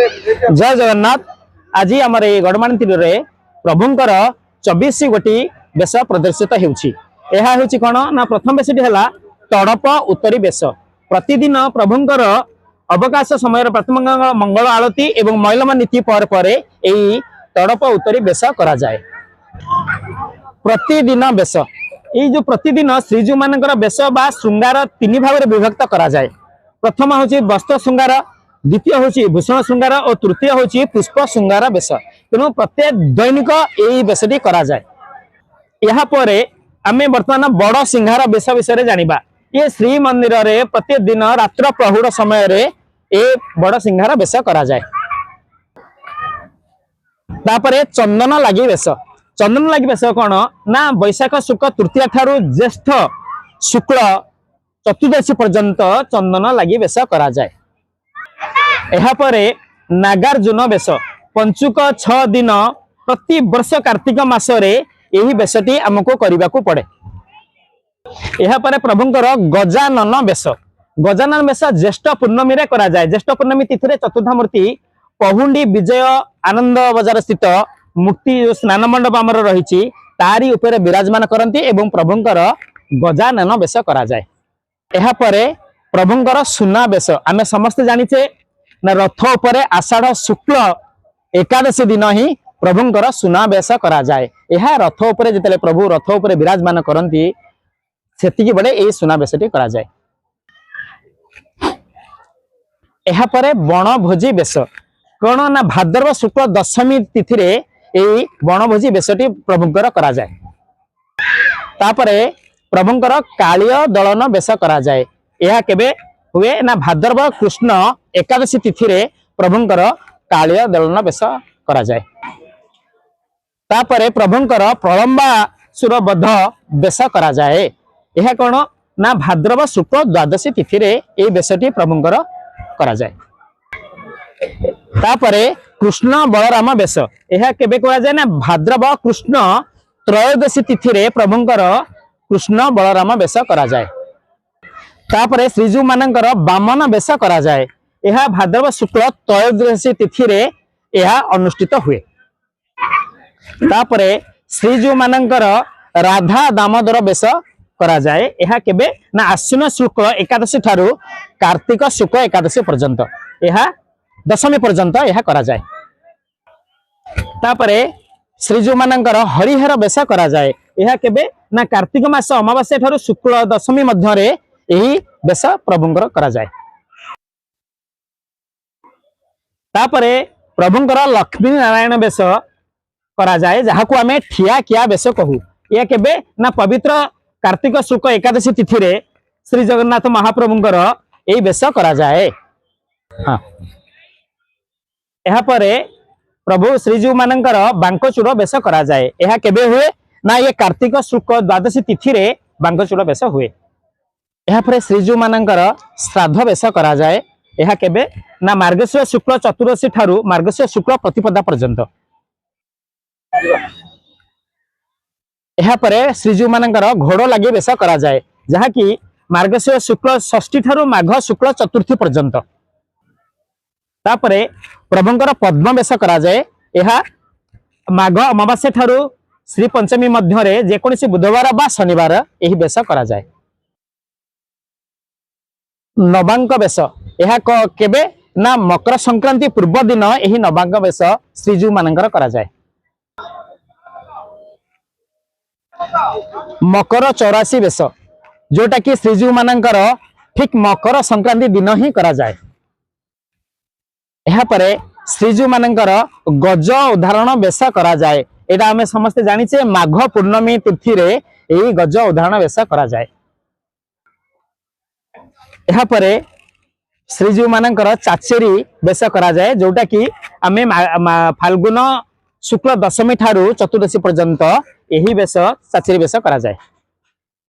जय जगन्नाथ। आज आम गड़माणी तीर प्रभुंर 24 गोटी बेश प्रदर्शित होती कौन ना प्रथम बेशटी है तड़प उत्तरी बेश। प्रतिदिन प्रभुंर अवकाश समय प्रथम मंगल आलती एवं मैलम नीति पर तड़प उत्तरी बेश करा जाए। प्रतिदिन बेश ये जो प्रतिदिन श्रीजू मान बेश बा श्रृंगार तीन भाग में विभक्त करा जाए। प्रथम हूँ वस्त्र श्रृंगार, द्वितीय हूँ भूषण श्रृंगार और तृतीय हूँ पुष्प श्रृंगार बेश। तेणु प्रत्येक दैनिक यही बेशटी करा जाए। यापर आम बर्तमान बड़ सिंहार बेश विषय जाना। ये श्री मंदिर रे प्रत्येक दिन रात्र प्रहुड़ समय रे ये बड़ सिंहार बेश करा जाए। तापरे चंदन लगी बेश। चंदन लगी बेश कौन ना बैशाख शुक्ल तृतीय ठारू ज्येष्ठ शुक्ल चतुर्दशी पर्यंत चंदन लगी बेश करा जाए। यापर नागार्जुन बेश पंचुक 6 दिन प्रति वर्ष कार्तिक मासरे यही बेशटी आमको करने को पड़े। यापर प्रभुंर गजानन बेश। गजानन बेश ज्येष्ठ पूर्णमी रे करा जाए। ज्येष्ठ पूर्णमी तिथि चतुर्थामूर्ति पहुंडी विजय आनंद बजार स्थित मुक्ति स्नान मंडप आमर रही तारी उपरे विराजमान करती एवं प्रभुंर गजानन बेश करा जाए। यापर प्रभुंर सुना बेश आमे समस्ते जानिचे ना रथ उपरे आषाढ़ शुक्ल एकादशी दिन ही प्रभुंर सुना बेश करा जाए। यह रथ उपरे जिते प्रभु रथ उपरे विराजमान करती सेतिकी बड़े ये सुना बेशटी करा जाए। यापर बनभोजी बेश कौन ना भाद्रव शुक्ल दशमी तिथि रे यही बनभोजी बेशटी प्रभुंर करा जाए। तापरे प्रभुंर कालिय दलन बेश करा जाए। यह केबे हुए ना भाद्रव कृष्ण एकादशी तिथि रे प्रभुंर कालिय दलन बेश करा जाए। तापरे प्रभुंर प्रलंबा सुर बध बेश करा जाए। यह कौन ना भाद्रव शुक्ल द्वादशी तिथि रे ये बेशटी प्रभुंर करा जाए। तापरे कृष्ण बलराम बेश यह केबे करा जाए ना भाद्रव कृष्ण त्रयोदशी तिथि रे प्रभुंर कृष्ण बलराम बेश करा जाए। तापरे श्रीजू मानकर बामन बेश करा जाए। यह भाद्रव शुक्ल त्रयोदशी तिथि रे यह अनुष्ठित हुए। तापरे श्रीजू मानकर राधा दामोदर बेश करा जाए। यह केबे ना आश्विन शुक्ल एकादशी ठारू कार्तिक शुक्ल एकादशी पर्यंत यह दशमी पर्यंत यह करा जाए। तापरे श्रीजू मानकर हरिहर बेश करा जाए। यह केबे ना कार्तिक मास अमावास्या ठारू शुक्ल दशमी मध्य रे यही बेश प्रभुंकर करा जाए। तापरे प्रभुंकर लक्ष्मी नारायण बेश करा जाए जहाँ को आमे ठिया किया बेश कहू। यह केबे ना पवित्र कार्तिक शुक्ल एकादशी तिथि रे श्री जगन्नाथ महाप्रभुंकर यही बेश करा जाए। हाँ यापर प्रभु श्रीजू मानकर बांकचूड़ बेश करा जाए। यह केबे हुए ना ये कार्तिक शुक्ल द्वादशी तिथि रे बांकचूड़ बेश हुए। यापर श्रीजू मानकर श्राद्ध बेश करा जाए। यह केबे ना मार्गशीर शुक्ल चतुर्दशी ठारू मार्गशीर शुक्ल प्रतिपदा पर्यंत। यापर श्रीजू मानकर घोड़ लगी बेश करा जाए जहाँ कि मार्गशीर शुक्ल षष्ठी ठारू माघ शुक्ल चतुर्थी पर्यंत। तापरे प्रभुंकर पद्म बेश करा जाए। यह माघ अमावास्या ठारू श्री पंचमी मध्य रे जेकोसी बुधवार बा शनिवार यही बेश करा जाए। नवांक बेश यह केबे ना मकर संक्रांति पूर्व दिन यही नवांक बेश श्रीजू मानकर करा जाए। मकर 84 बेश जोटा कि श्रीजू मानकर ठीक मकर संक्रांति दिन ही करा जाए। यापर श्रीजू मानकर गज उदाहरण बेश करा जाए। एटा हमें समस्ते जानिचे माघ पूर्णमी तिथि रे यही गज उदाहरण बेश करा जाए। यापर श्रीजू मानकर चाचेरी बेश करा जाए जोटा कि आमे फाल्गुन शुक्ल दशमी ठारू चतुर्दशी पर्यंत यही बेश चाचेरी बेश करा जाए।